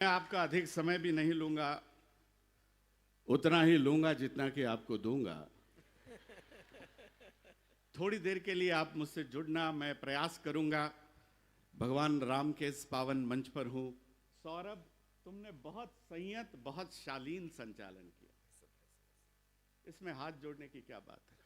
मैं आपका अधिक समय भी नहीं लूंगा, उतना ही लूंगा जितना कि आपको दूंगा। थोड़ी देर के लिए आप मुझसे जुड़ना मैं प्रयास करूंगा। भगवान राम के इस पावन मंच पर हूं। सौरभ, तुमने बहुत संयत, बहुत शालीन संचालन किया। इसमें हाथ जोड़ने की क्या बात है?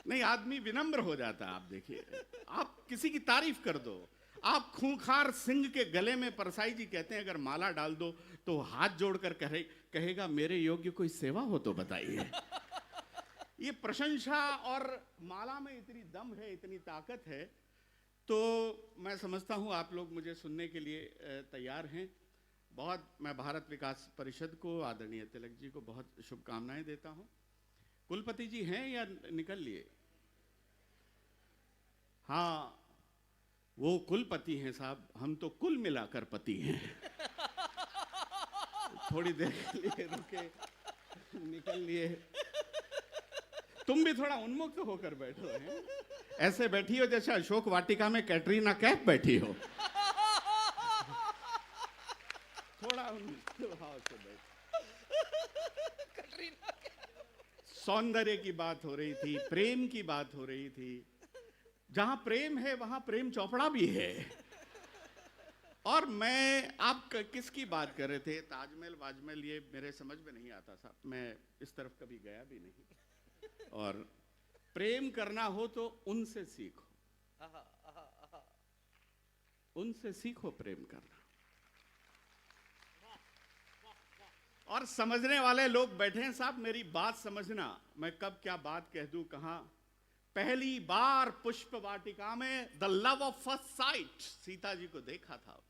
नहीं, आदमी विनम्र हो जाता है। आप देखिए, आप किसी की तारीफ कर दो। आप खूंखार सिंह के गले में, परसाई जी कहते हैं, अगर माला डाल दो तो हाथ जोड़कर कहेगा मेरे योग्य कोई सेवा हो तो बताइए। ये प्रशंसा और माला में इतनी दम है, इतनी ताकत है। तो मैं समझता हूं आप लोग मुझे सुनने के लिए तैयार हैं। मैं भारत विकास परिषद को, आदरणीय तिलक जी को बहुत शुभकामनाएं देता हूं। कुलपति जी हैं या निकल लिए? हाँ, वो कुलपति हैं साहब, हम तो कुल मिलाकर पति हैं। थोड़ी देर के लिए रुके, निकल लिए। तुम भी थोड़ा उन्मुक्त होकर बैठो हैं। ऐसे बैठी हो जैसे अशोक वाटिका में कैटरीना कैफ बैठी हो। थोड़ा उन्मुक्त भाव से बैठो। सौंदर्य की बात हो रही थी, प्रेम की बात हो रही थी। जहां प्रेम है वहां प्रेम चोपड़ा भी है। और आप किसकी बात कर रहे थे? ताजमहल वाजमहल, ये मेरे समझ में नहीं आता साहब। मैं इस तरफ कभी गया भी नहीं। और प्रेम करना हो तो उनसे सीखो, उनसे सीखो प्रेम करना। और समझने वाले लोग बैठे हैं साहब, मेरी बात समझना। मैं कब क्या बात कह दूं, कहां। पहली बार पुष्प वाटिका में the love of first sight Sita ji को देखा था।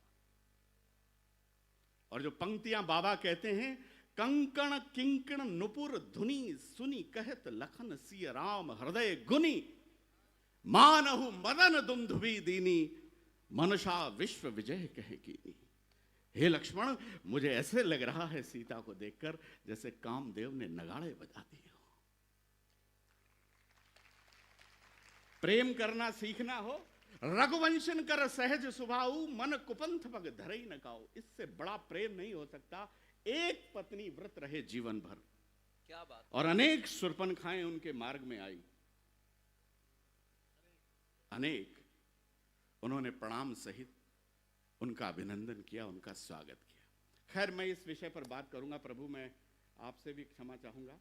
और जो पंक्तियां बाबा कहते हैं, कंकण किंकण नुपुर धुनी सुनी कहत लखन सिय राम हृदय गुनी मानहु मदन दुमधुबी दीनी मनसा विश्व विजय कहे कीनी। हे लक्ष्मण, मुझे ऐसे लग रहा है सीता को देखकर जैसे कामदेव ने नगाड़े बजा दिए हो। प्रेम करना सीखना हो, रघुवंशन कर सहज सुभाऊ मन कुपंथ पग धरई न काऊ। इससे बड़ा प्रेम नहीं हो सकता। एक पत्नी व्रत रहे जीवन भर। क्या बात। और अनेक शूर्पणखाएं उनके मार्ग में आई, अनेक। उन्होंने प्रणाम सहित उनका अभिनंदन किया, उनका स्वागत किया। खैर, मैं इस विषय पर बात करूंगा। प्रभु, मैं आपसे भी क्षमा चाहूंगा।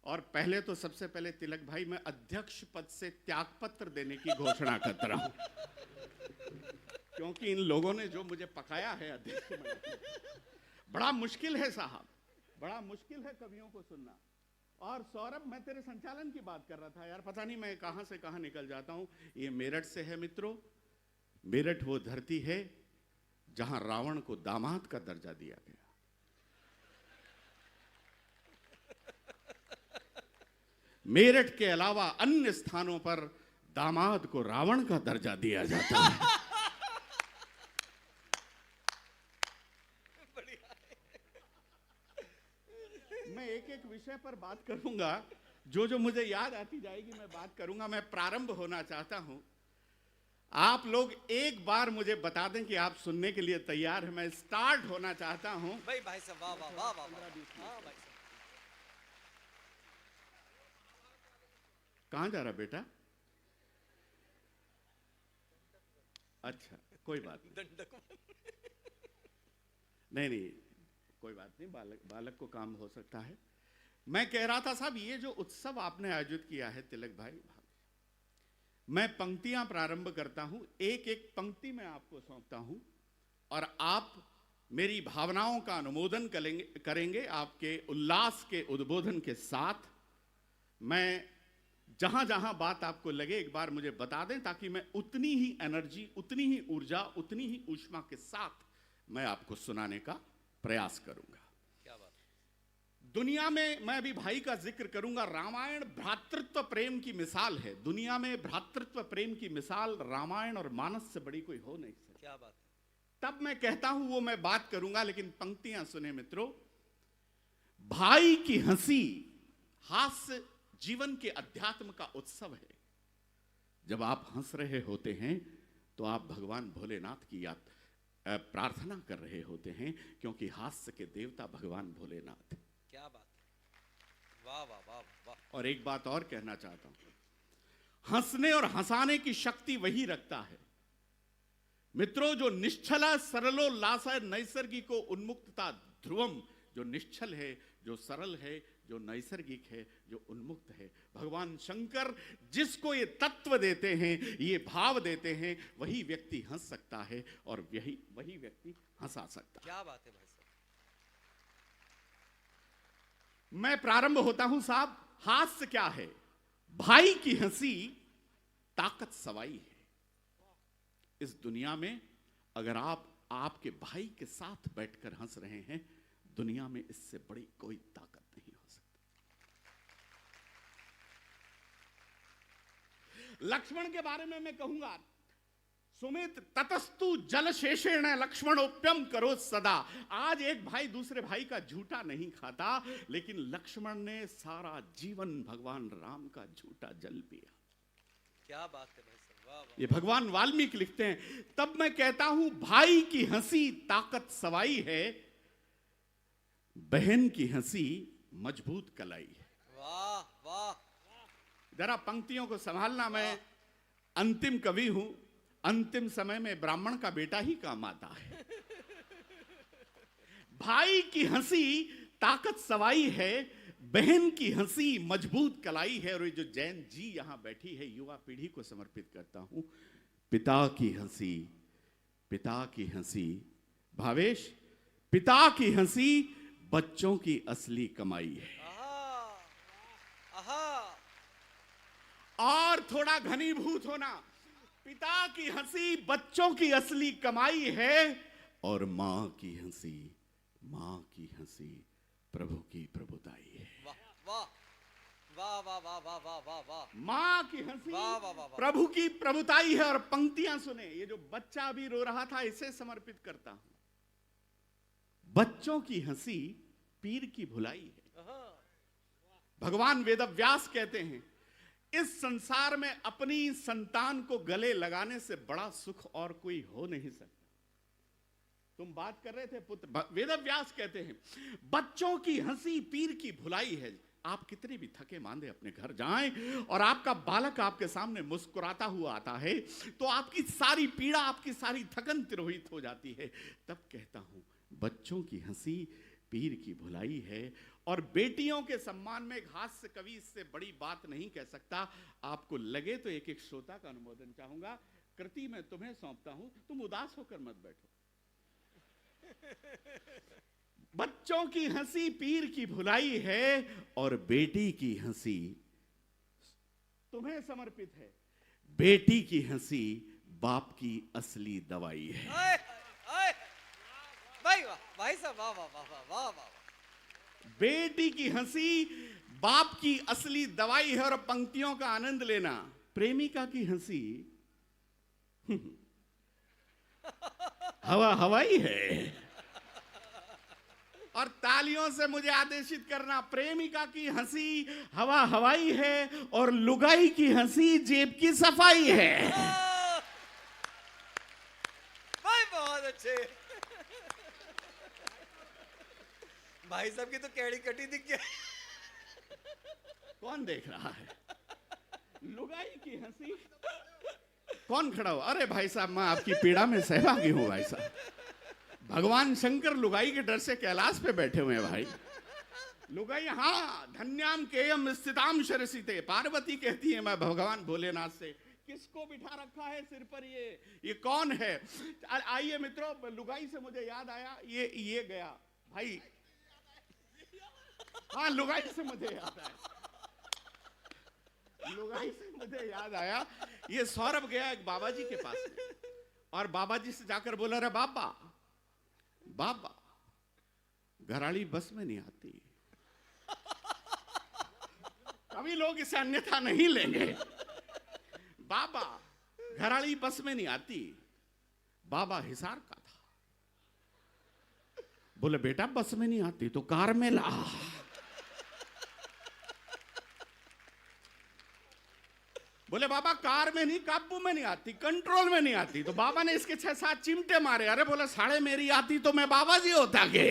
और पहले तो सबसे पहले तिलक भाई, मैं अध्यक्ष पद से त्यागपत्र देने की घोषणा करता रहा हूं। क्योंकि इन लोगों ने जो मुझे पकाया है अध्यक्ष, बड़ा मुश्किल है साहब, बड़ा मुश्किल है कवियों को सुनना। और सौरभ, मैं तेरे संचालन की बात कर रहा था यार, पता नहीं मैं कहां से कहां निकल जाता हूं। ये मेरठ से है मित्रों। मेरठ वो धरती है जहां रावण को दामाद का दर्जा दिया गया। मेरठ के अलावा अन्य स्थानों पर दामाद को रावण का दर्जा दिया जाता है। मैं एक एक विषय पर बात करूंगा, जो मुझे याद आती जाएगी मैं बात करूंगा। मैं प्रारंभ होना चाहता हूं। आप लोग एक बार मुझे बता दें कि आप सुनने के लिए तैयार हैं। मैं स्टार्ट होना चाहता हूं। भाई साहब, वाह वाह वाह वाह वाह। हाँ भाई साहब। कहां जा रहा बेटा? अच्छा, कोई बात नहीं, कोई बात नहीं। बालक को काम हो सकता है। मैं कह रहा था साहब, ये जो उत्सव आपने आयोजित किया है तिलक भाई, मैं पंक्तियां प्रारंभ करता हूं। एक एक पंक्ति में आपको सौंपता हूं और आप मेरी भावनाओं का अनुमोदन करेंगे आपके उल्लास के उद्बोधन के साथ। मैं जहां जहां बात आपको लगे एक बार मुझे बता दें, ताकि मैं उतनी ही एनर्जी, उतनी ही ऊर्जा, उतनी ही ऊष्मा के साथ मैं आपको सुनाने का प्रयास करूंगा। क्या बात। दुनिया में, मैं अभी भाई का जिक्र करूंगा, रामायण भ्रातृत्व प्रेम की मिसाल है। दुनिया में भ्रातृत्व प्रेम की मिसाल रामायण और मानस से बड़ी कोई हो नहीं सकती। क्या बात। तब मैं कहता हूं वो मैं बात करूंगा, लेकिन पंक्तियां सुने मित्रों। भाई की हंसी, हास्य जीवन के अध्यात्म का उत्सव है। जब आप हंस रहे होते हैं तो आप भगवान भोलेनाथ की याद प्रार्थना कर रहे होते हैं, क्योंकि हास्य के देवता भगवान भोलेनाथ। क्या बात है, वाह वाह वाह वाह। और एक बात और कहना चाहता हूं, हंसने और हंसाने की शक्ति वही रखता है मित्रों जो निश्चला सरलो लासा नैसर्गिको उन्मुक्तता ध्रुवम, जो निश्चल है, जो सरल है, जो नैसर्गिक है, जो उन्मुक्त है। भगवान शंकर जिसको ये तत्व देते हैं, ये भाव देते हैं, वही व्यक्ति हंस सकता है और वही व्यक्ति हंसा सकता है। क्या बात है भाई साहब। मैं प्रारंभ होता हूं साहब। हास्य क्या है? भाई की हंसी ताकत सवाई है। इस दुनिया में अगर आप आपके भाई के साथ बैठकर हंस रहे हैं, दुनिया में इससे बड़ी कोई ताकत नहीं हो सकती। लक्ष्मण के बारे में मैं कहूंगा, सुमित ततस्तु जल शेषेण लक्ष्मणोप्यम करो सदा। आज एक भाई दूसरे भाई का झूठा नहीं खाता, लेकिन लक्ष्मण ने सारा जीवन भगवान राम का झूठा जल पिया। क्या बात है भाई साहब, वाह वाह। ये भगवान वाल्मीकि लिखते हैं। तब मैं कहता हूं भाई की हंसी ताकत सवाई है, बहन की हंसी मजबूत कलाई है। वाह वाह। जरा पंक्तियों को संभालना। मैं अंतिम कवि हूं। अंतिम समय में ब्राह्मण का बेटा ही काम आता है। भाई की हंसी ताकत सवाई है, बहन की हंसी मजबूत कलाई है। और ये जो जैन जी यहां बैठी है, युवा पीढ़ी को समर्पित करता हूं। पिता की हंसी, पिता की हंसी, भावेश, पिता की हंसी बच्चों की असली कमाई है। और थोड़ा घनीभूत होना। पिता की हंसी बच्चों की असली कमाई है, और मां की हंसी, मां की हंसी प्रभु की प्रभुताई है। वाह वाह वाह वाह वाह वाह वाह वाह वाह। मां की हंसी वाह वाह वाह वाह। प्रभु की प्रभुताई है। और पंक्तियां सुने, ये जो बच्चा अभी रो रहा था, इसे समर्पित करता हूं। बच्चों की हंसी पीर की भुलाई है। भगवान वेदव्यास कहते हैं, इस संसार में अपनी संतान को गले लगाने से बड़ा सुख और कोई हो नहीं सकता। तुम बात कर रहे थे पुत्र, वेदव्यास कहते हैं बच्चों की हंसी पीर की भुलाई है। आप कितने भी थके मांदे अपने घर जाएं और आपका बालक आपके सामने मुस्कुराता हुआ आता है, तो आपकी सारी पीड़ा, आपकी सारी थकन तिरोहित हो जाती है। तब कहता हूं बच्चों की हंसी पीर की भुलाई है। और बेटियों के सम्मान में एक हास्य कवि इससे बड़ी बात नहीं कह सकता। आपको लगे तो एक एक श्रोता का अनुमोदन चाहूंगा। कृति मैं तुम्हें सौंपता हूं, तुम उदास होकर मत बैठो। बच्चों की हंसी पीर की भुलाई है, और बेटी की हंसी तुम्हें समर्पित है। बेटी की हंसी बाप की असली दवाई है। आए, आए, भाई वाह भाई साहब, वाह वाह वाह वाह वाह वाह। बेटी की हंसी बाप की असली दवाई है। और पंक्तियों का आनंद लेना। प्रेमिका की हंसी हवा हवाई है। और तालियों से मुझे आदेशित करना। प्रेमिका की हंसी हवा हवाई है, और लुगाई की हंसी जेब की सफाई है। भाई बहुत अच्छे। भाई साहब की तो कैड़ी कटी दिख गया। कौन देख रहा है? लुगाई की हंसी। कौन खड़ा हो? अरे भाई साहब, मैं आपकी पीड़ा में सहभागी हूं भाई साहब। भगवान शंकर लुगाई के डर से कैलाश पे बैठे हुए हैं भाई। लुगाई, हाँ, धन्याम केयम स्थिताम शरसिते। पार्वती कहती है मैं भगवान भोलेनाथ से, किसको बिठा रखा है सिर पर? ये कौन है? आइए मित्रों, लुगाई से मुझे याद आया, ये गया भाई। हाँ, लुगाई से मुझे याद आया, लुगाई से मुझे याद आया। ये सौरभ गया एक बाबा जी के पास में, और बाबा जी से जाकर बोला, रे बाबा, बाबा घराड़ी बस में नहीं आती। कभी लोग इसे अन्यथा नहीं लेंगे। बाबा घराड़ी बस में नहीं आती। बाबा हिसार का था। बोले बेटा बस में नहीं आती तो कार में ला। बोले बाबा कार में नहीं, काबू में नहीं आती, कंट्रोल में नहीं आती। तो बाबा ने इसके 6-7 चिमटे मारे। अरे बोले साढ़े मेरी आती तो मैं बाबा जी होता के।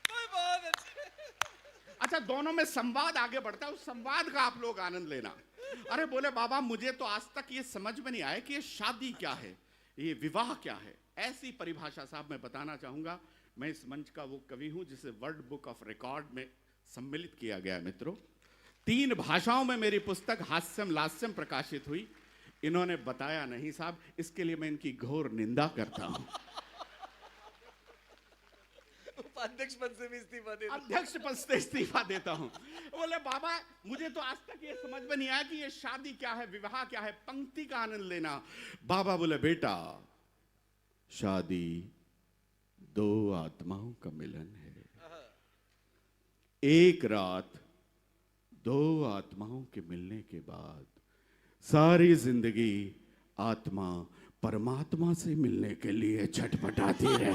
बहुत अच्छे। अच्छा, दोनों में संवाद आगे बढ़ता है, उस संवाद का आप लोग आनंद लेना। अरे बोले बाबा मुझे तो आज तक ये समझ में नहीं आया कि ये शादी क्या है, ये विवाह क्या है। ऐसी परिभाषा साहब मैं बताना चाहूंगा। मैं इस मंच का वो कवि हूं जिसे वर्ल्ड बुक ऑफ रिकॉर्ड में सम्मिलित किया गया है। मित्रों, 3 भाषाओं में मेरी पुस्तक हास्यम लास्यम प्रकाशित हुई। इन्होंने बताया नहीं साहब, इसके लिए मैं इनकी घोर निंदा करता हूं। अध्यक्ष पद से भी इस्तीफा दे, अध्यक्ष पद से इस्तीफा देता हूं। बोले बाबा मुझे तो आज तक ये समझ में नहीं आया कि ये शादी क्या है, विवाह क्या है, पंक्ति का आनंद लेना। बाबा बोले बेटा शादी 2 आत्माओं का मिलन है। एक रात 2 आत्माओं के मिलने के बाद सारी जिंदगी आत्मा परमात्मा से मिलने के लिए छटपटाती रहे।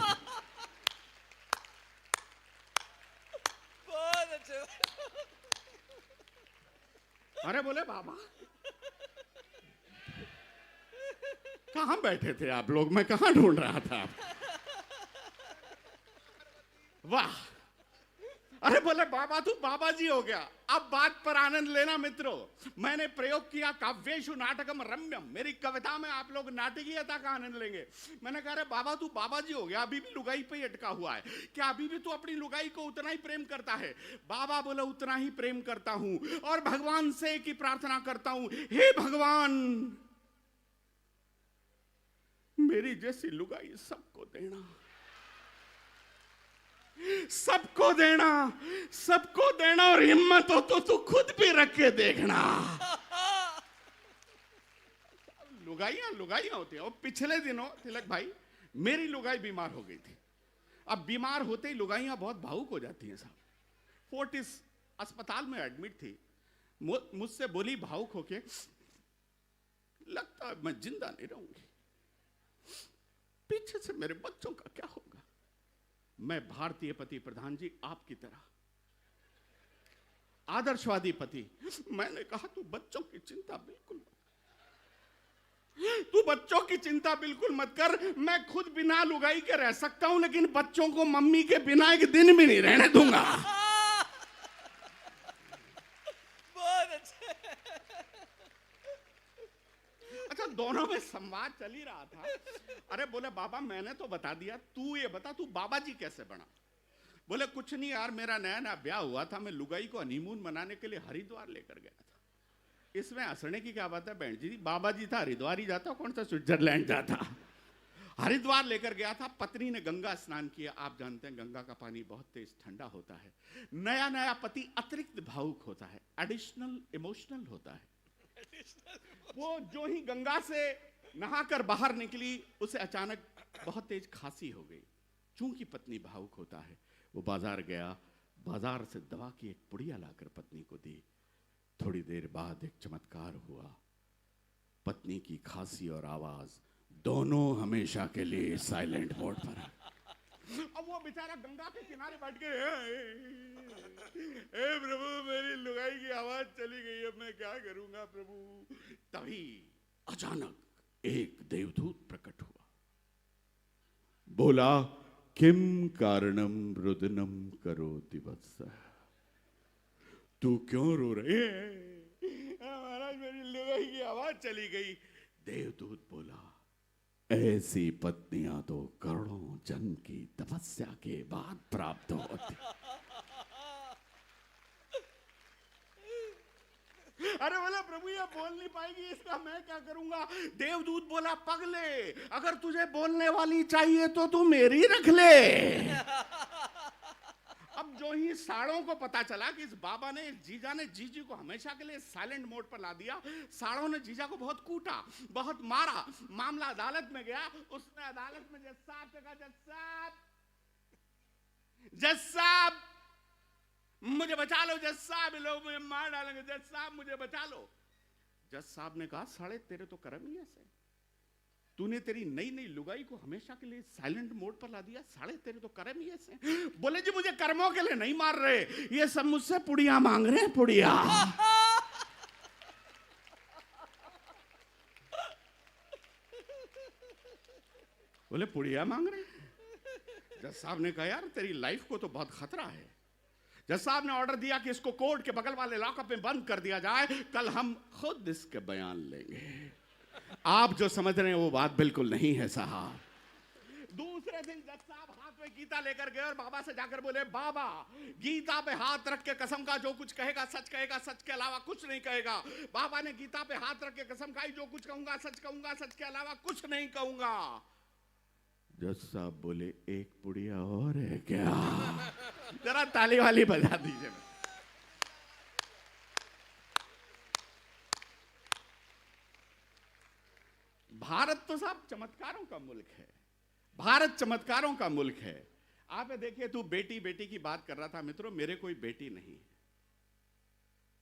बहुत अच्छे। अरे बोले बाबा कहां बैठे थे आप लोग, मैं कहां ढूंढ रहा था। वाह। अरे बोले बाबा तू बाबा जी हो गया। अब बात पर आनंद लेना मित्रों। मैंने प्रयोग किया काव्येषु नाटकम रम्यम। मेरी कविता में आप लोग नाटकीयता का आनंद लेंगे। मैंने कहा अरे बाबा तू बाबा जी हो गया, अभी भी लुगाई पे ही अटका हुआ है क्या? अभी भी तू अपनी लुगाई को उतना ही प्रेम करता है? बाबा बोले उतना ही प्रेम करता हूं और भगवान से की प्रार्थना करता हूं, हे भगवान मेरी जैसी लुगाई सबको देना, सबको देना, सबको देना, और हिम्मत हो तो तू खुद भी रख के देखना। लुगाइयां लुगाइयां होती है। और पिछले दिनों तिलक भाई मेरी लुगाई बीमार हो गई थी। अब बीमार होते ही लुगाइयां बहुत भावुक हो जाती हैं साहब। फोर्टिस अस्पताल में एडमिट थी। मुझसे बोली भावुक होके, लगता है मैं जिंदा नहीं रहूंगी, पीछे से मेरे बच्चों का क्या होगा? मैं भारतीय पति प्रधान जी आपकी तरह आदर्शवादी पति। मैंने कहा तू बच्चों की चिंता बिल्कुल मत, तू बच्चों की चिंता बिल्कुल मत कर। मैं खुद बिना लुगाई के रह सकता हूं, लेकिन बच्चों को मम्मी के बिना एक दिन भी नहीं रहने दूंगा। बहुत अच्छे। अच्छा, दोनों में संवाद चल ही रहा था। अरे बोले बाबा मैंने तो बता दिया, तू ये बता तू बाबा जी कैसे बना? बोले कुछ नहीं यार, मेरा नया नया ब्याह हुआ था, मैं लुगाई को हनीमून मनाने के लिए हरिद्वार लेकर गया था। इसमें हंसने की क्या बात है बहन जी, बाबा जी था हरिद्वार ही जाता, कौन सा स्विट्जरलैंड जाता। हरिद्वार लेकर गया था। पत्नी ने गंगा स्नान किया। आप जानते हैं गंगा का पानी बहुत तेज ठंडा होता है। नया नया पति अतिरिक्त भावुक होता है, एडिशनल इमोशनल होता है। वो जो ही गंगा से नहाकर बाहर निकली, उसे अचानक बहुत तेज खांसी हो गई। चूंकि पत्नी भावुक होता है, वो बाजार गया, बाजार से दवा की एक पुड़िया लाकर पत्नी को दी। थोड़ी देर बाद एक चमत्कार हुआ, पत्नी की खांसी और आवाज दोनों हमेशा के लिए साइलेंट मोड पर। अब वो बेचारा गंगा के किनारे बैठ के, हे प्रभु मेरी लुगाई की आवाज चली गई, अब मैं क्या करूंगा प्रभु। तभी अचानक एक देवदूत प्रकट हुआ, बोला किम कारणम रुदनम करोति वत्स, तू क्यों रो रहे है? महाराज मेरी लुगाई की आवाज चली गई। देवदूत बोला ऐसी पत्नियां तो करोड़ों जन्म की तपस्या के बाद प्राप्त होती। अरे बोला प्रभु ये बोल नहीं पाएगी, इसका मैं क्या करूंगा? देवदूत बोला पगले, अगर तुझे बोलने वाली चाहिए तो तू मेरी रख ले। अब जो ही साड़ों को पता चला कि इस बाबा ने, जीजा ने जीजी को हमेशा के लिए साइलेंट मोड पर ला दिया, साड़ों ने जीजा को बहुत कूटा, बहुत मारा। मामला अदालत में गया। उसने अदालत में जज साहब से कहा, जज साहब मुझे बचा लो, जज साहब लोग मुझे मार डालेंगे, जज साहब मुझे बचा लो। जज साहब ने कहा साले तेरे तो कर्म ही ऐसे, तूने तेरी नई नई लुगाई को हमेशा के लिए साइलेंट मोड पर ला दिया, साले तेरे तो कर्म ही ऐसे। बोले जी मुझे कर्मों के लिए नहीं मार रहे, ये सब मुझसे पुड़िया मांग रहे हैं, पुड़िया। बोले पुड़िया मांग रहे हैं। जज साहब ने कहा यार तेरी लाइफ को तो बहुत खतरा है। जज साहब ने ऑर्डर दिया कि इसको कोर्ट के बगल वाले लॉकअप में बंद कर दिया जाए, कल हम खुद इसके बयान लेंगे। आप जो समझ रहे हैं वो बात बिल्कुल नहीं है साहब। दूसरे दिन जज साहब हाथ में गीता लेकर गए और बाबा से जाकर बोले, बाबा गीता पे हाथ रख के कसम खा जो कुछ कहेगा, सच के अलावा कुछ नहीं कहेगा। बाबा ने गीता पे हाथ रख के कसम खाई, जो कुछ कहूंगा, सच के अलावा कुछ नहीं कहूंगा। जज साहब बोले, एक पुड़िया और है क्या? जरा ताली वाली बजा दीजिए। भारत तो साहब चमत्कारों का मुल्क है। भारत चमत्कारों का मुल्क है। आप देखिए, तू बेटी बेटी की बात कर रहा था। मित्रों, मेरे कोई बेटी नहीं है,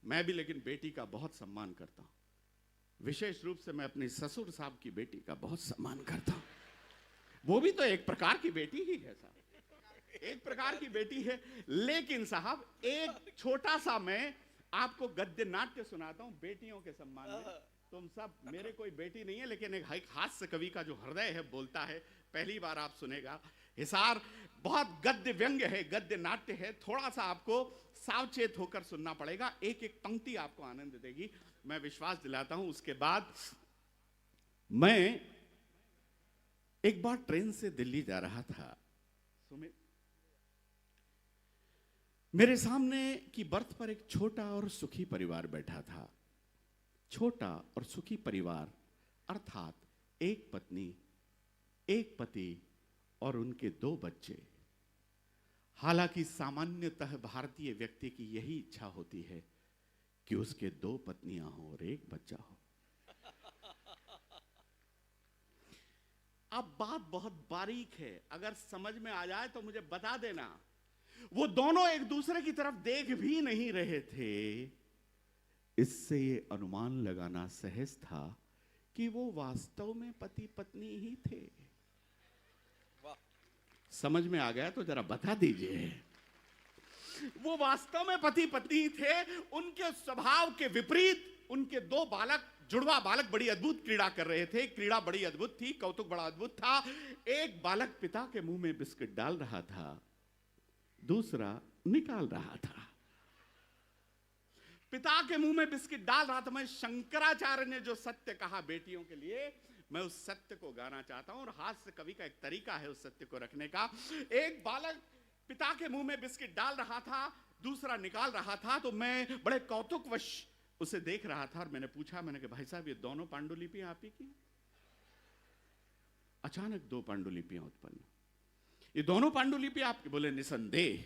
मैं भी लेकिन बेटी का बहुत सम्मान करता हूं। विशेष रूप से मैं अपने ससुर साहब की बेटी का बहुत सम्मान करता हूं। वो भी तो एक प्रकार की बेटी ही है साहब, एक प्रकार की बेटी है। लेकिन साहब एक छोटा सा मैं आपको गद्य नाट्य सुनाता हूं बेटियों के सम्मान में। तुम सब, मेरे कोई बेटी नहीं है, लेकिन एक हास्य कवि का जो हृदय है बोलता है, पहली बार आप सुनेगा। हिसार बहुत गद्य व्यंग्य है, गद्य नाट्य है, थोड़ा सा आपको सावचेत होकर सुनना पड़ेगा। एक एक पंक्ति आपको आनंद देगी, मैं विश्वास दिलाता हूं। उसके बाद मैं एक बार ट्रेन से दिल्ली जा रहा था। सुमित, मेरे सामने की बर्थ पर एक छोटा और सुखी परिवार बैठा था। छोटा और सुखी परिवार अर्थात एक पत्नी, एक पति और उनके 2 बच्चे। हालांकि सामान्यतः भारतीय व्यक्ति की यही इच्छा होती है कि उसके 2 पत्नियां हो और 1 बच्चा हो। अब बात बहुत बारीक है, अगर समझ में आ जाए तो मुझे बता देना। वो दोनों एक दूसरे की तरफ देख भी नहीं रहे थे। इससे ये अनुमान लगाना सहज था कि वो वास्तव में पति पत्नी ही थे। समझ में आ गया तो जरा बता दीजिए। वो वास्तव में पति पत्नी थे। उनके स्वभाव के विपरीत उनके 2 बालक, जुड़वा बालक बड़ी अद्भुत क्रीड़ा कर रहे थे। क्रीड़ा बड़ी अद्भुत थी, कौतुक बड़ा अद्भुत था। एक बालक पिता के मुंह में बिस्किट डाल रहा था, दूसरा निकाल रहा था। पिता के मुंह में बिस्किट डाल रहा था। मैं शंकराचार्य ने जो सत्य कहा बेटियों के लिए, मैं उस सत्य को गाना चाहता हूं। और हास्य कवि का एक तरीका है उस सत्य को रखने का। एक बालक पिता के मुंह में बिस्किट डाल रहा था, दूसरा निकाल रहा था। तो मैं बड़े कौतुकवश उसे देख रहा था और मैंने पूछा, मैंने कहा भाई साहब ये दोनों पांडुलिपियां आप ही की? अचानक 2 पांडुलिपियां उत्पन्न। ये दोनों पांडुलिपियां आपकी? बोले निसंदेह।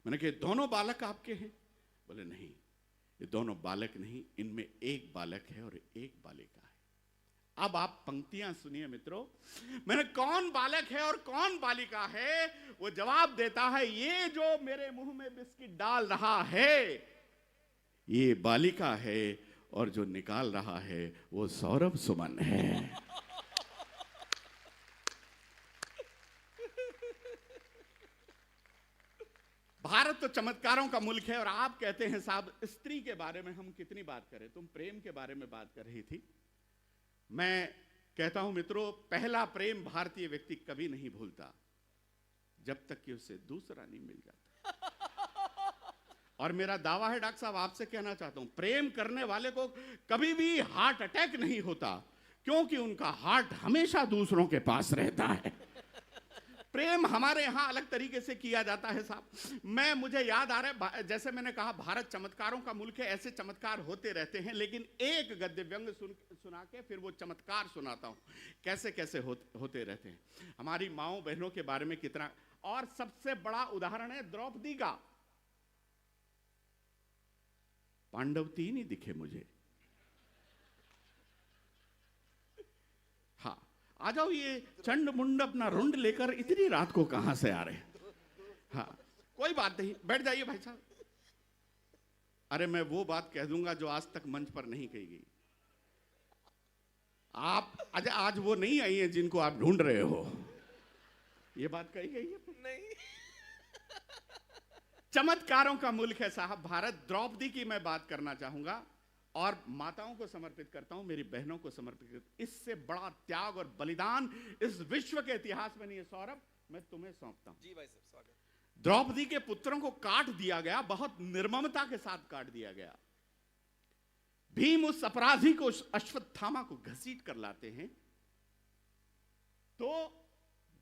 मैंने कहा दोनों बालक आपके हैं? बोले नहीं, ये दोनों बालक नहीं, इनमें एक बालक है और एक बालिका है। अब आप पंक्तियां सुनिए मित्रों। मैंने कौन बालक है और कौन बालिका है? वो जवाब देता है, ये जो मेरे मुंह में बिस्किट डाल रहा है ये बालिका है और जो निकाल रहा है वो सौरभ सुमन है। भारत तो चमत्कारों का मुल्क है। और आप कहते हैं साहब स्त्री के बारे में हम कितनी बात करें, तुम प्रेम के बारे में बात कर रही थी। मैं कहता हूं मित्रों, पहला प्रेम भारतीय व्यक्ति कभी नहीं भूलता जब तक कि उसे दूसरा नहीं मिल जाता। और मेरा दावा है डॉक्टर साहब, आपसे कहना चाहता हूं, प्रेम करने वाले को कभी भी हार्ट अटैक नहीं होता, क्योंकि उनका हार्ट हमेशा दूसरों के पास रहता है। प्रेम हमारे यहाँ अलग तरीके से किया जाता है साहब। मुझे याद आ रहा है, जैसे मैंने कहा भारत चमत्कारों का मुल्क है, ऐसे चमत्कार होते रहते हैं। लेकिन एक गद्य व्यंग सुना के फिर वो चमत्कार सुनाता हूँ, कैसे कैसे होते रहते हैं। हमारी माओ बहनों के बारे में कितना। और सबसे बड़ा उदाहरण है द्रौपदी का। पांडव 3 ही दिखे मुझे। हाँ, आ जाओ, ये चंड मुंड अपना रुंड लेकर इतनी रात को कहां से आ रहे हैं? हाँ, कोई बात नहीं, बैठ जाइए भाई साहब। अरे मैं वो बात कह दूंगा जो आज तक मंच पर नहीं कही गई। आप आज वो नहीं आई है जिनको आप ढूंढ रहे हो। ये बात कही गई है नहीं। चमत्कारों का मुल्क है साहब भारत। द्रौपदी की मैं बात करना चाहूंगा। और माताओं को समर्पित करता हूं, मेरी बहनों को समर्पित करता हूं। इससे बड़ा त्याग और बलिदान इस विश्व के इतिहास में नहीं है। सौरभ, मैं तुम्हें सौंपता हूं। जी भाई साहब, स्वागत। द्रौपदी के पुत्रों को काट दिया गया, बहुत निर्ममता के साथ काट दिया गया। भीम उस अपराधी को, अश्वत्थामा को घसीट कर लाते हैं, तो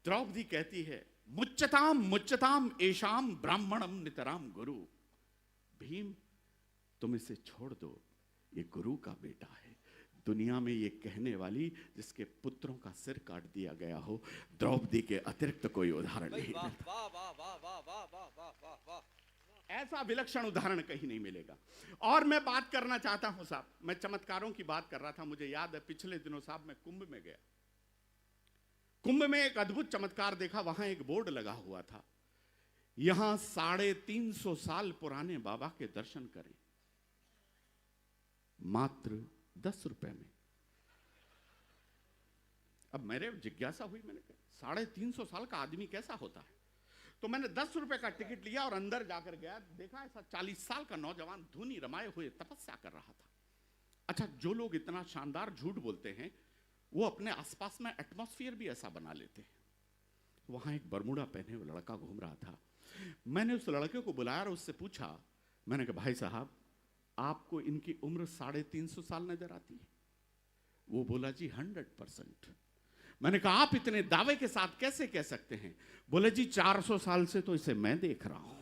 द्रौपदी कहती है, मुच्यताम मुच्यताम एशाम ब्राह्मणम नितराम गुरु। भीम, तुम इसे छोड़ दो, ये गुरु का बेटा है। दुनिया में ये कहने वाली, जिसके पुत्रों का सिर काट दिया गया हो, द्रौपदी के अतिरिक्त कोई उदाहरण भाई नहीं वाह मिलता। वाह वाह वाह वाह वाह वाह वाह वाह वाह। ऐसा विलक्षण उदाहरण कहीं नहीं मिलेगा। और मैं बात करना चाहता हूं साहब, मैं चमत्कारों की बात कर रहा था, मुझे याद है पिछले दिनों साहब मैं कुंभ में गया। कुंभ में एक अद्भुत चमत्कार देखा। वहां एक बोर्ड लगा हुआ था, यहां 350 साल पुराने बाबा के दर्शन करें, मात्र 10 रुपए में। अब मेरे जिज्ञासा हुई, मैंने कहा 350 साल का आदमी कैसा होता है? तो मैंने 10 रुपए का टिकट लिया और अंदर जाकर गया, देखा ऐसा 40 साल का नौजवान धुनी रमाए हुए तपस्या कर रहा था। अच्छा, जो लोग इतना शानदार झूठ बोलते हैं, वो अपने आसपास में एटमॉस्फेयर भी ऐसा बना लेते हैं। वहां एक बरमूडा पहने हुआ लड़का घूम रहा था। मैंने उस लड़के को बुलाया और उससे पूछा, मैंने कहा, भाई साहब, आपको इनकी उम्र 350 साल नजर आती है? वो बोला, जी 100%। मैंने कहा, आप इतने दावे के साथ कैसे कह सकते हैं? बोले, जी 400 साल से तो इसे मैं देख रहा हूं।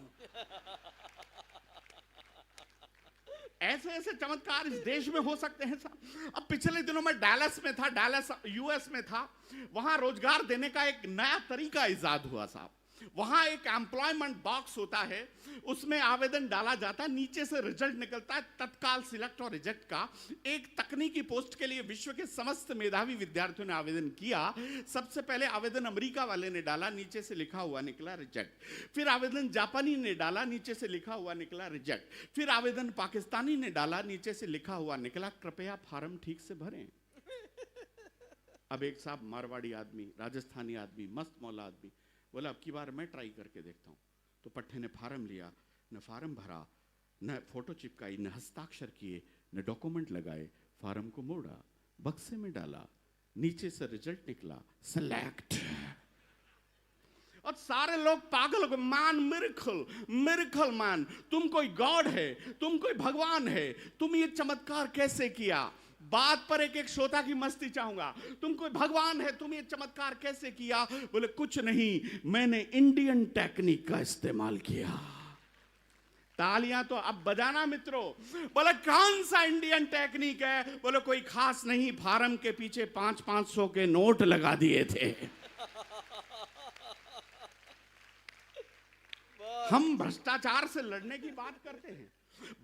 ऐसे ऐसे चमत्कार इस देश में हो सकते हैं साहब। अब पिछले दिनों में डैलस में था, डैलस यूएस में था, वहां रोजगार देने का एक नया तरीका इजाद हुआ साहब। वहां एक एम्प्लॉयमेंट बॉक्स होता है, उसमें आवेदन डाला जाता है, नीचे से रिजल्ट निकलता है तत्काल सिलेक्ट और रिजेक्ट का। एक तकनीकी पोस्ट के लिए विश्व के समस्त मेधावी विद्यार्थियों ने आवेदन किया। सबसे पहले आवेदन अमेरिका वाले ने डाला, नीचे से लिखा हुआ निकला रिजेक्ट। फिर आवेदन जापानी ने डाला, नीचे से लिखा हुआ निकला रिजेक्ट। फिर आवेदन पाकिस्तानी ने डाला, नीचे से लिखा हुआ निकला, कृपया फार्म ठीक से भरें। अब एक साहब मारवाड़ी आदमी, राजस्थानी आदमी, मस्त मौला आदमी बोला, अब की बार मैं ट्राई करके देखता हूं। तो पट्टे ने फार्म लिया, न फार्म भरा, न फोटो चिपकाई, न हस्ताक्षर किए, न डॉक्यूमेंट लगाए, फार्म को मोड़ा, बक्से में डाला, नीचे से रिजल्ट निकला, सेलेक्ट। और सारे लोग पागल हो गए, मान मिरेकल, मिरेकल मान, तुम कोई गॉड है, तुम कोई भगवान है, तुम ये चमत्कार कैसे किया? बात पर एक एक श्रोता की मस्ती चाहूंगा। तुम कोई भगवान है, तुम ये चमत्कार कैसे किया? बोले, कुछ नहीं, मैंने इंडियन टेक्निक का इस्तेमाल किया। तालियां तो अब बजाना मित्रों। बोले, कौन सा इंडियन टेक्निक है? बोले, कोई खास नहीं, फार्म के पीछे 500-500 के नोट लगा दिए थे। हम भ्रष्टाचार से लड़ने की बात करते हैं।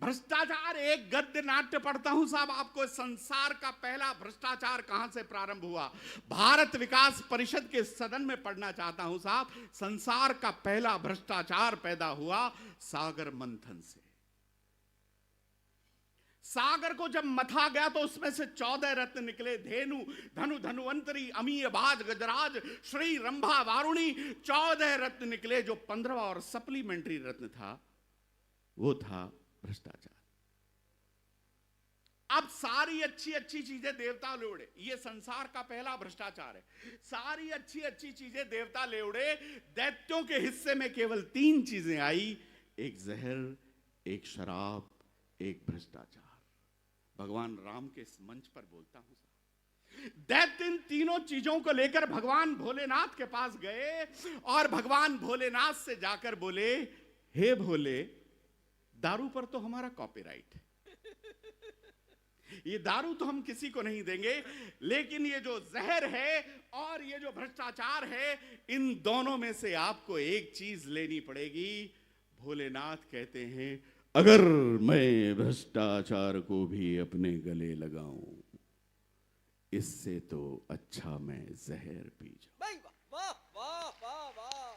भ्रष्टाचार, एक गद्य नाट्य पढ़ता हूं साहब आपको। संसार का पहला भ्रष्टाचार कहां से प्रारंभ हुआ? भारत विकास परिषद के सदन में पढ़ना चाहता हूं साहब। संसार का पहला भ्रष्टाचार पैदा हुआ सागर मंथन से। सागर को जब मथा गया तो उसमें से 14 रत्न निकले, धेनु, धनु, धनुवंतरी, अमीय, बाज, गजराज, श्री, रंभा, वारुणी, 14 रत्न निकले। जो 15वां और सप्लीमेंट्री रत्न था, वो था भ्रष्टाचार। अब सारी अच्छी अच्छी चीजें देवता ले उड़े, ये संसार का पहला भ्रष्टाचार है। सारी अच्छी अच्छी चीजें देवता ले उड़े, दैत्यों के हिस्से में केवल 3 चीजें आई, एक जहर, एक शराब, एक भ्रष्टाचार। भगवान राम के इस मंच पर बोलता हूं, दैत्य इन तीनों चीजों को लेकर भगवान भोलेनाथ के पास गए और भगवान भोलेनाथ से जाकर बोले, हे भोले, दारू पर तो हमारा कॉपीराइट है, ये दारू तो हम किसी को नहीं देंगे, लेकिन ये जो जहर है और ये जो भ्रष्टाचार है, इन दोनों में से आपको एक चीज लेनी पड़ेगी। भोलेनाथ कहते हैं, अगर मैं भ्रष्टाचार को भी अपने गले लगाऊं, इससे तो अच्छा मैं जहर पी जाऊं। भाई वाह वाह वाह वाह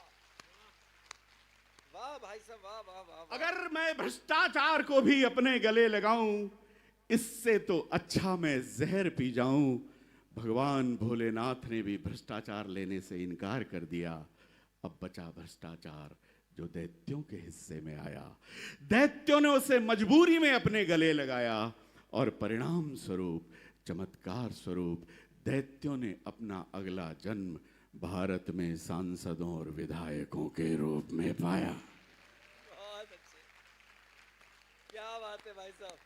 वाह भाई साहब, वाह वाह वाह। अगर मैं भ्रष्टाचार को भी अपने गले लगाऊं, इससे तो अच्छा मैं जहर पी जाऊं। भगवान भोलेनाथ ने भी भ्रष्टाचार लेने से इनकार कर दिया। अब बचा भ्रष्टाचार जो दैत्यों के हिस्से में आया। दैत्यों ने उसे मजबूरी में अपने गले लगाया और परिणाम स्वरूप, चमत्कार स्वरूप दैत्यों ने अपना अगला जन्म भारत में सांसदों और विधायकों के रूप में पाया। बहुत अच्छे, क्या बात है भाई साहब।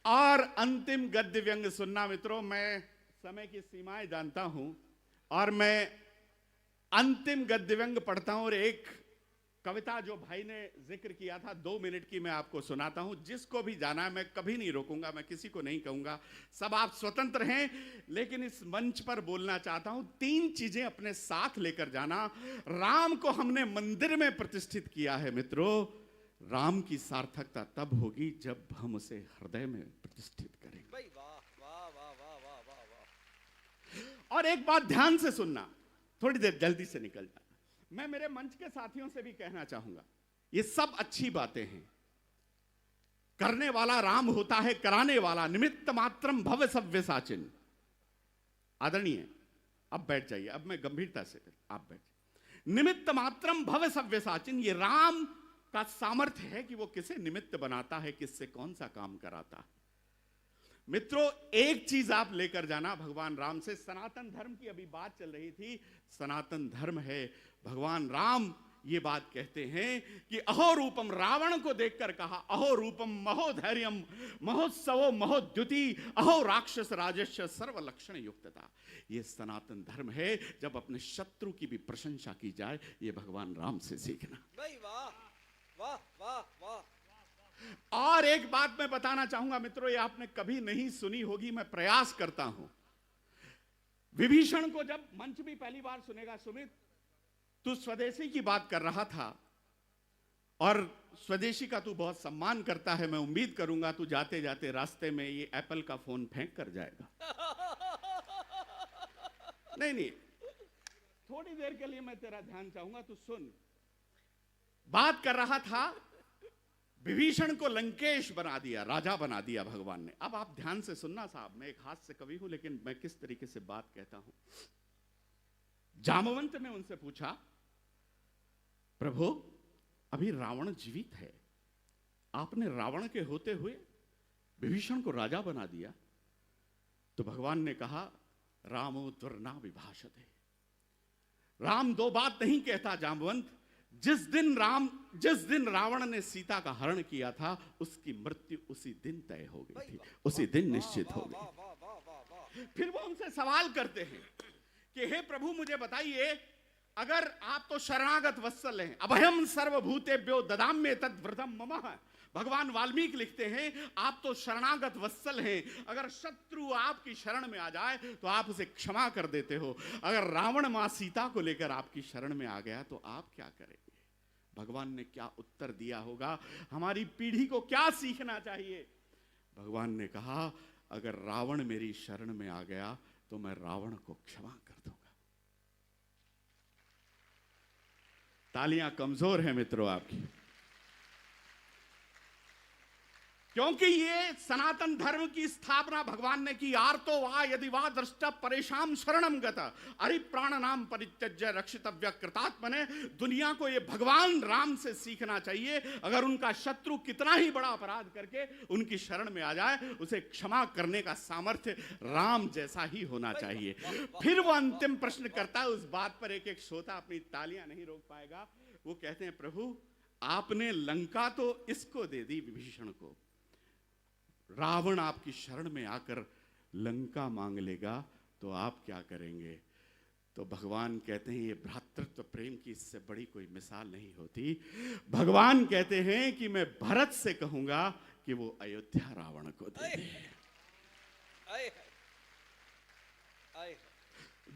और अंतिम गद्य व्यंग सुनना मित्रों, मैं समय की सीमाएं जानता हूं और मैं अंतिम गद्य व्यंग पढ़ता हूं और एक कविता जो भाई ने जिक्र किया था 2 मिनट की मैं आपको सुनाता हूं। जिसको भी जाना है मैं कभी नहीं रोकूंगा, मैं किसी को नहीं कहूंगा, सब आप स्वतंत्र हैं, लेकिन इस मंच पर बोलना चाहता हूं 3 चीजें अपने साथ लेकर जाना। राम को हमने मंदिर में प्रतिष्ठित किया है मित्रों, राम की सार्थकता तब होगी जब हम उसे हृदय में प्रतिष्ठित करेंगे। भाई वाह वाह वाह वाह वाह वाह वाह। और एक बात ध्यान से सुनना, थोड़ी देर जल्दी से निकल जाना। मैं मेरे मंच के साथियों से भी कहना चाहूंगा, ये सब अच्छी बातें हैं। करने वाला राम होता है, कराने वाला निमित्त मात्रम भव सव्यसाचिन। आदरणीय, अब बैठ जाइए, अब मैं गंभीरता से, आप बैठ जाइए। निमित्त मात्रम भव सव्यसाचिन, ये राम का सामर्थ्य है कि वो किसे निमित्त बनाता है, किससे कौन सा काम कराता है। मित्रों, एक चीज आप लेकर जाना भगवान राम से। सनातन धर्म की अभी बात चल रही थी, सनातन धर्म है, भगवान राम ये बात कहते हैं कि अहो रूपम, रावण को देखकर कहा, अहो रूपम महोधैर्यम महोत्सवो महोद्युति, अहो राक्षस राजस्य सर्व लक्षण युक्तता। ये सनातन धर्म है, जब अपने शत्रु की भी प्रशंसा की जाए, ये भगवान राम से सीखना। भाई वाह वाह वाह वाह। और एक बात मैं बताना चाहूंगा मित्रों, ये आपने कभी नहीं सुनी होगी, मैं प्रयास करता हूं। विभीषण को जब मंच भी पहली बार सुनेगा, सुमित तू स्वदेशी की बात कर रहा था और स्वदेशी का तू बहुत सम्मान करता है, मैं उम्मीद करूंगा तू जाते जाते रास्ते में ये एप्पल का फोन फेंक कर जाएगा। नहीं नहीं, थोड़ी देर के लिए मैं तेरा ध्यान चाहूंगा, तू सुन। बात कर रहा था, विभीषण को लंकेश बना दिया, राजा बना दिया भगवान ने। अब आप ध्यान से सुनना साहब, मैं एक हाथ से कवि हूं, लेकिन मैं किस तरीके से बात कहता हूं। जामवंत ने उनसे पूछा, प्रभु अभी रावण जीवित है, आपने रावण के होते हुए विभीषण को राजा बना दिया। तो भगवान ने कहा, रामो दुर्ना विभाषते। राम 2 बात नहीं कहता जामवंत। जिस दिन रावण ने सीता का हरण किया था, उसकी मृत्यु उसी दिन तय हो गई थी, उसी दिन निश्चित हो गई। फिर वो उनसे सवाल करते हैं कि हे प्रभु मुझे बताइए, अगर आप तो शरणागत वत्सल हैं, अभयम सर्वभूतेभ्यो ददाम्ये तद्व्रतम मम। भगवान वाल्मीकि लिखते हैं, आप तो शरणागत वत्सल हैं, अगर शत्रु आपकी शरण में आ जाए तो आप उसे क्षमा कर देते हो। अगर रावण मां सीता को लेकर आपकी शरण में आ गया तो आप क्या करेंगे? भगवान ने क्या उत्तर दिया होगा? हमारी पीढ़ी को क्या सीखना चाहिए? भगवान ने कहा, अगर रावण मेरी शरण में आ गया तो मैं रावण को क्षमा कर दूंगा। तालियां कमजोर हैं मित्रों आपकी, क्योंकि ये सनातन धर्म की स्थापना भगवान ने की। आर्तो वा यदि वा दृष्टा परेशान शरणम गता अरि प्राण नाम परित्यज्य रक्षितव्य कृतात्मने। दुनिया को ये भगवान राम से सीखना चाहिए। अगर उनका शत्रु कितना ही बड़ा अपराध करके उनकी शरण में आ जाए, उसे क्षमा करने का सामर्थ्य राम जैसा ही होना चाहिए। फिर वो अंतिम प्रश्न करता है, उस बात पर एक एक श्रोता अपनी तालियां नहीं रोक पाएगा। वो कहते हैं, प्रभु आपने लंका तो इसको दे दी विभीषण को, रावण आपकी शरण में आकर लंका मांग लेगा तो आप क्या करेंगे? तो भगवान कहते हैं, ये भ्रातृत्व प्रेम की इससे बड़ी कोई मिसाल नहीं होती। भगवान कहते हैं कि मैं भरत से कहूंगा कि वो अयोध्या रावण को दे दे।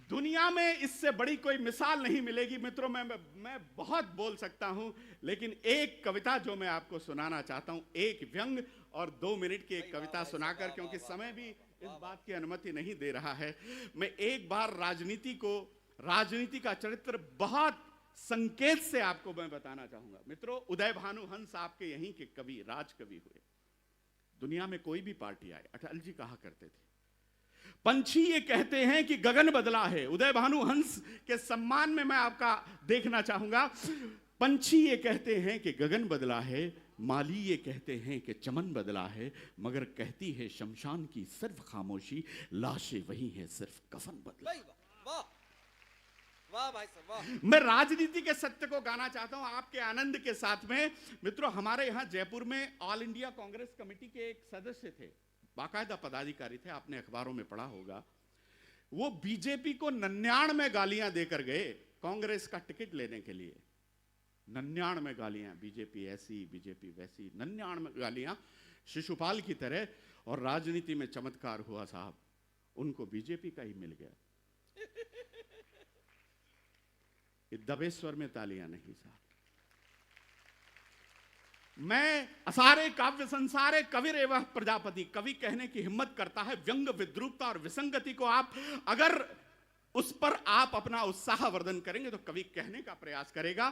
दुनिया में इससे बड़ी कोई मिसाल नहीं मिलेगी मित्रों। मैं बहुत बोल सकता हूं, लेकिन एक कविता जो मैं आपको सुनाना चाहता हूं, एक व्यंग और 2 मिनट की एक कविता सुनाकर, क्योंकि समय भी इस बात की अनुमति नहीं दे रहा है। मैं एक बार राजनीति का चरित्र बहुत संकेत से आपको मैं बताना चाहूंगा। मित्रों, उदय भानु हंस आपके यहीं के कवि, राज कवि हुए। दुनिया में कोई भी पार्टी आए, अटल जी कहा करते थे, पंछी ये कहते हैं कि गगन बदला है। उदय भानु हंस के सम्मान में मैं आपका देखना चाहूंगा। पंछी ये कहते हैं कि गगन बदला है, माली ये कहते हैं कि चमन बदला है, मगर कहती है शमशान की सिर्फ खामोशी, लाशें वही हैं सिर्फ कफन बदला। भाई वाह वाह वाह भाई साहब वाह। मैं राजनीति के सत्य को गाना चाहता हूं आपके आनंद के साथ में। मित्रों, हमारे यहां जयपुर में ऑल इंडिया कांग्रेस कमेटी के एक सदस्य थे, बाकायदा पदाधिकारी थे, आपने अखबारों में पढ़ा होगा। वो बीजेपी को 99 गालियां देकर गए कांग्रेस का टिकट लेने के लिए। 99 गालियां, बीजेपी ऐसी बीजेपी वैसी, 99 गालियां शिशुपाल की तरह। और राजनीति में चमत्कार हुआ साहब, उनको बीजेपी का ही मिल गया। दबेश्वर में तालियां नहीं साहब। मैं असारे काव्य संसारे कवि एवं प्रजापति, कवि कहने की हिम्मत करता है। व्यंग, विद्रूपता और विसंगति को आप अगर उस पर आप अपना उत्साह वर्धन करेंगे तो कवि कहने का प्रयास करेगा।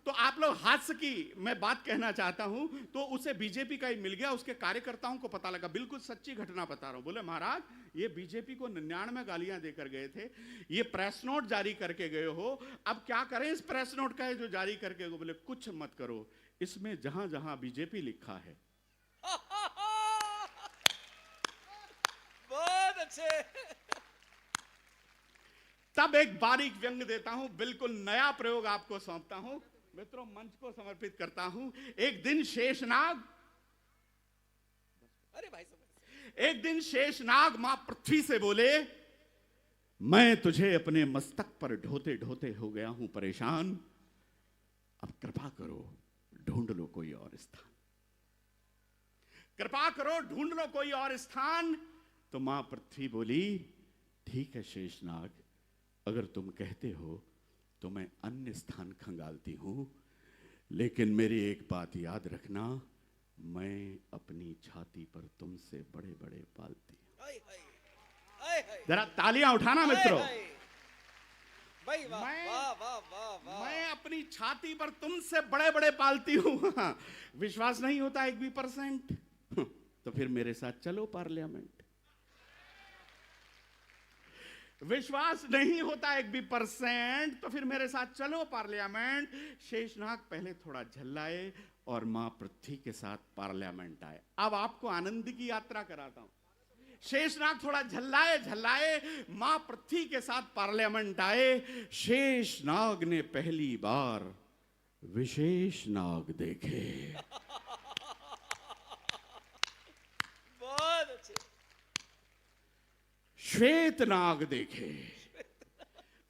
तो आप लोग हास्य की मैं बात कहना चाहता हूं, तो उसे बीजेपी का ही मिल गया। उसके कार्यकर्ताओं को पता लगा, बिल्कुल सच्ची घटना बता रहा हूं। बोले महाराज, ये बीजेपी को 99 गालियां देकर गए थे, ये प्रेस नोट जारी करके गए हो, अब क्या करें इस प्रेस नोट का जो जारी करके गए? बोले कुछ मत करो, इसमें जहां जहां बीजेपी लिखा है। बहुत अच्छे। तब एक बारीक व्यंग देता हूं, बिल्कुल नया प्रयोग आपको सौंपता हूं। मित्रों, मंच को समर्पित करता हूं। एक दिन शेषनाग, अरे भाई साहब, एक दिन शेषनाग मां पृथ्वी से बोले, मैं तुझे अपने मस्तक पर ढोते ढोते हो गया हूं परेशान, अब कृपा करो ढूंढ लो कोई और स्थान, कृपा करो ढूंढ लो कोई और स्थान। तो मां पृथ्वी बोली, ठीक है शेषनाग, अगर तुम कहते हो तो मैं अन्य स्थान खंगालती हूं, लेकिन मेरी एक बात याद रखना, मैं अपनी छाती पर तुमसे बड़े बड़े पालती हूं। जरा तालियां उठाना मित्रों। भाई वाह वाह वाह वाह वाह। मैं अपनी छाती पर तुमसे बड़े बड़े पालती हूं। विश्वास नहीं होता 1% तो फिर मेरे साथ चलो पार्लियामेंट। विश्वास नहीं होता 1% तो फिर मेरे साथ चलो पार्लियामेंट। शेषनाग पहले थोड़ा झल्लाए और मां पृथ्वी के साथ पार्लियामेंट आए। अब आपको आनंद की यात्रा कराता हूं। शेषनाग थोड़ा झल्लाए झल्लाए मां पृथ्वी के साथ पार्लियामेंट आए। शेषनाग ने पहली बार विशेष नाग देखे। बहुत अच्छे। श्वेत नाग देखे,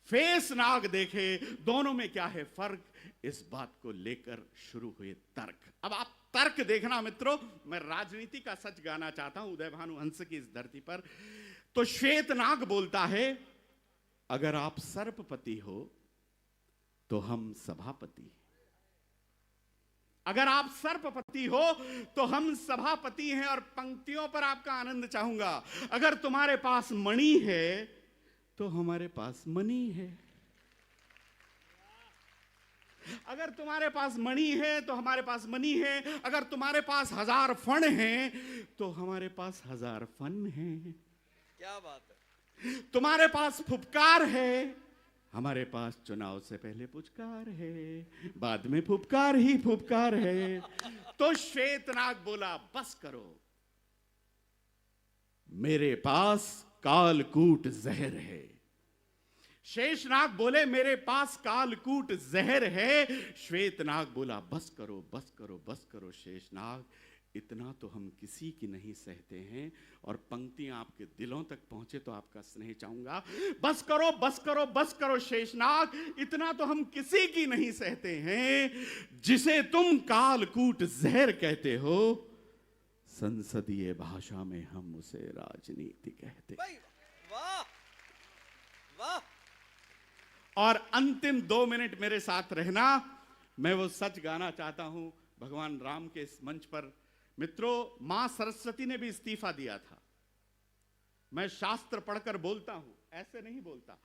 फेस नाग देखे। दोनों में क्या है फर्क, इस बात को लेकर शुरू हुए तर्क। अब आप तर्क देखना मित्रों, मैं राजनीति का सच गाना चाहता हूं उदय भानु हंस की इस धरती पर। तो श्वेत नाग बोलता है, अगर आप सर्पपति हो तो हम सभापति, अगर आप सर्पपति हो तो हम सभापति हैं। और पंक्तियों पर आपका आनंद चाहूंगा। अगर तुम्हारे पास मणि है तो हमारे पास मणि है, अगर तुम्हारे पास मणि है तो हमारे पास मणि है, अगर तुम्हारे पास 1000 फण हैं तो हमारे पास 1000 फन हैं। क्या बात है। तुम्हारे पास फुफकार है, हमारे पास चुनाव से पहले पुचकार है, बाद में फुफकार ही फुफकार है। तो श्वेतनाग बोला, बस करो, मेरे पास कालकूट जहर है। शेषनाग बोले, मेरे पास कालकूट जहर है। श्वेतनाग बोला, बस करो बस करो बस करो शेषनाग, इतना तो हम किसी की नहीं सहते हैं। और पंक्तियां आपके दिलों तक पहुंचे तो आपका स्नेह चाहूंगा। बस करो बस करो बस करो शेषनाग, इतना तो हम किसी की नहीं सहते हैं। जिसे तुम कालकूट जहर कहते हो, संसदीय भाषा में हम उसे राजनीति कहते हैं। वाह वाह। और अंतिम 2 मिनट मेरे साथ रहना, मैं वो सच गाना चाहता हूं भगवान राम के इस मंच पर। मित्रों, मां सरस्वती ने भी इस्तीफा दिया था। मैं शास्त्र पढ़कर बोलता हूं, ऐसे नहीं बोलता।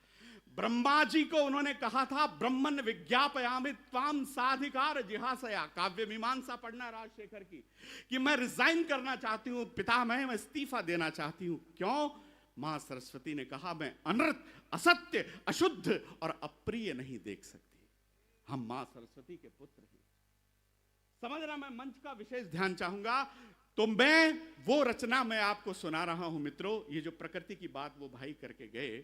ब्रह्मा जी को उन्होंने कहा था, ब्रह्मन विज्ञापयामि त्वाम साधिकार जिहासया, काव्य मीमांसा पढ़ना राजशेखर की, कि मैं रिजाइन करना चाहती हूं पितामह, मैं इस्तीफा देना चाहती हूं। क्यों? मां सरस्वती ने कहा, मैं अनर्थ, असत्य, अशुद्ध और अप्रिय नहीं देख सकती। हम मां सरस्वती के पुत्र हैं। समझना, मैं मंच का विशेष ध्यान चाहूंगा। तो मैं वो रचना मैं आपको सुना रहा हूं मित्रों, ये जो प्रकृति की बात वो भाई करके गए,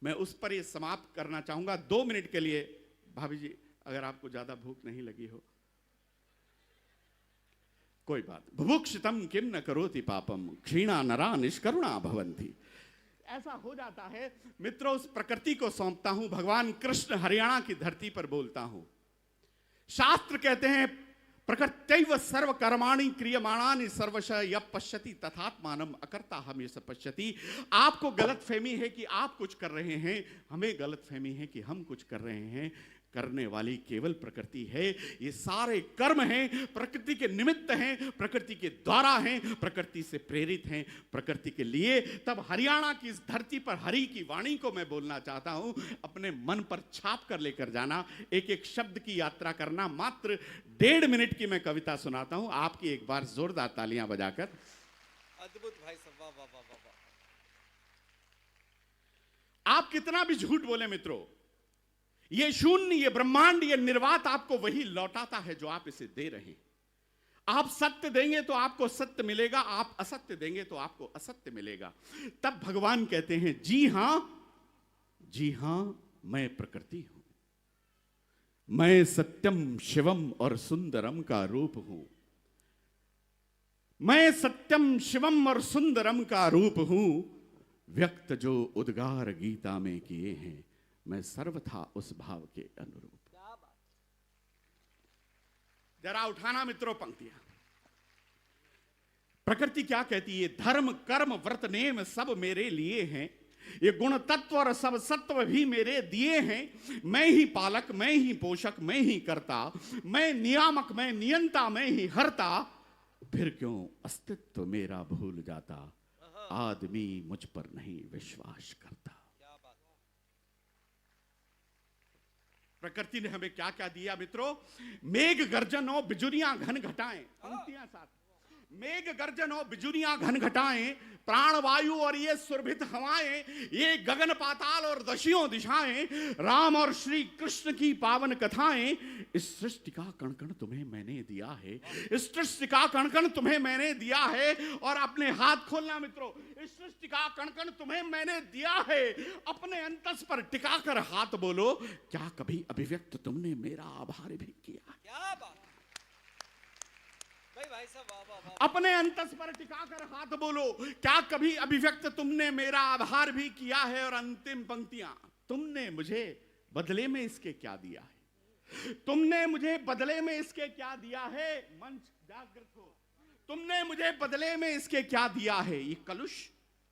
मैं उस पर ये समाप्त करना चाहूंगा 2 मिनट के लिए। भाभी जी, अगर आपको ज्यादा भूख नहीं लगी हो कोई बात। बुभुक्षितम किम न करोति पापम, क्षीणा नरा निष्करुणा भवन्ति। ऐसा हो जाता है मित्रों, उस प्रकृति को सौंपता हूं। भगवान कृष्ण हरियाणा की धरती पर बोलता हूं। शास्त्र कहते हैं प्रकृत्यैव सर्व कर्माणि क्रियमाणानि सर्वशः यः पश्यति तथात्मानम् अकर्ता हमेश पश्यति। आपको गलतफहमी है कि आप कुछ कर रहे हैं, हमें गलतफहमी है कि हम कुछ कर रहे हैं। करने वाली केवल प्रकृति है। ये सारे कर्म हैं, प्रकृति के निमित्त हैं, प्रकृति के द्वारा हैं, प्रकृति से प्रेरित हैं, प्रकृति के लिए। तब हरियाणा की इस धरती पर हरि की वाणी को मैं बोलना चाहता हूं, अपने मन पर छाप कर लेकर जाना, एक एक शब्द की यात्रा करना। मात्र 1.5 मिनट की मैं कविता सुनाता हूं, आपकी एक बार जोरदार तालियां बजाकर। अद्भुत भाई साहब, वाह वाह वाह वाह। आप कितना भी झूठ बोले मित्रों, ये शून्य, ये ब्रह्मांड, ये निर्वात आपको वही लौटाता है जो आप इसे दे रहे हैं। आप सत्य देंगे तो आपको सत्य मिलेगा, आप असत्य देंगे तो आपको असत्य मिलेगा। तब भगवान कहते हैं जी हां, मैं प्रकृति हूं, मैं सत्यम शिवम और सुंदरम का रूप हूं। मैं सत्यम शिवम और सुंदरम का रूप हूं, व्यक्त जो उद्गार गीता में किए हैं, मैं सर्वथा उस भाव के अनुरूप। जरा उठाना मित्रों पंक्तियां। प्रकृति क्या कहती है? धर्म कर्म व्रत नेम सब मेरे लिए हैं, ये गुण तत्व और सब सत्व भी मेरे दिए हैं। मैं ही पालक, मैं ही पोषक, मैं ही करता, मैं नियामक, मैं नियंता, मैं ही हरता। फिर क्यों अस्तित्व मेरा भूल जाता, आदमी मुझ पर नहीं विश्वास करता। प्रकृति ने हमें क्या क्या दिया मित्रों? मेघ गर्जनों बिजुरियां घन घटाएं, पंक्तियां साथ। मेघ गर्जनों बिजुरियां घन घटाएं, प्राणवायु और ये सुरभित हवाएं, ये गगन पाताल और दशियों दिशाएं, राम और श्री कृष्ण की पावन कथाएं। इस सृष्टि का कण कण तुम्हें मैंने दिया है, इस सृष्टि का कण कण तुम्हें मैंने दिया है। और अपने हाथ खोलना मित्रों, इस सृष्टि का कण कण तुम्हें मैंने दिया है। अपने अंतस पर टिकाकर हाथ बोलो, क्या कभी अभिव्यक्त तुमने मेरा आभार भी किया? क्या बात भाई साहब, वाह वाह वाह। अपने अंतस पर टिकाकर हाथ बोलो, क्या कभी अभिव्यक्त तुमने मेरा आभार भी किया है? और अंतिम पंक्तियां, तुमने मुझे बदले में इसके क्या दिया है? तुमने मुझे बदले में इसके क्या दिया है? मंच जागृत हो। तुमने मुझे बदले में इसके क्या दिया है? ये कलुष,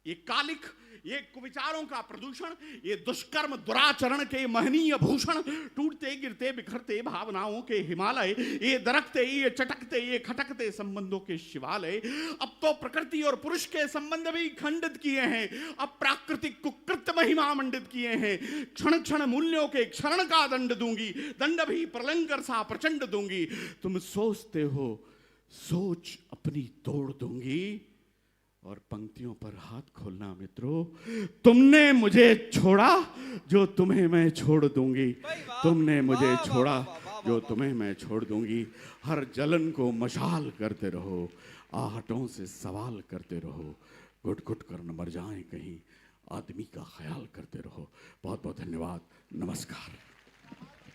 ये कालिक, ये कुविचारों का प्रदूषण, ये दुष्कर्म दुराचरण के महनीय भूषण, टूटते गिरते बिखरते भावनाओं के हिमालय, ये दरकते, ये चटकते, ये खटकते संबंधों के शिवालय। अब तो प्रकृति और पुरुष के संबंध भी खंडित किए हैं, अब प्राकृतिक कुकृत्य महिमा मंडित किए हैं। क्षण क्षण मूल्यों के क्षरण का दंड दूंगी, दंड भी प्रलंकर सा प्रचंड दूंगी। तुम सोचते हो सोच अपनी तोड़ दूंगी। और पंक्तियों पर हाथ खोलना मित्रों, तुमने मुझे छोड़ा जो तुम्हें मैं छोड़ दूंगी, तुमने मुझे छोड़ा जो तुम्हें मैं छोड़ दूंगी। हर जलन को मशाल करते रहो, आहटों से सवाल करते रहो, घुट घुट कर न मर जाएं कहीं, आदमी का ख्याल करते रहो। बहुत बहुत धन्यवाद, नमस्कार।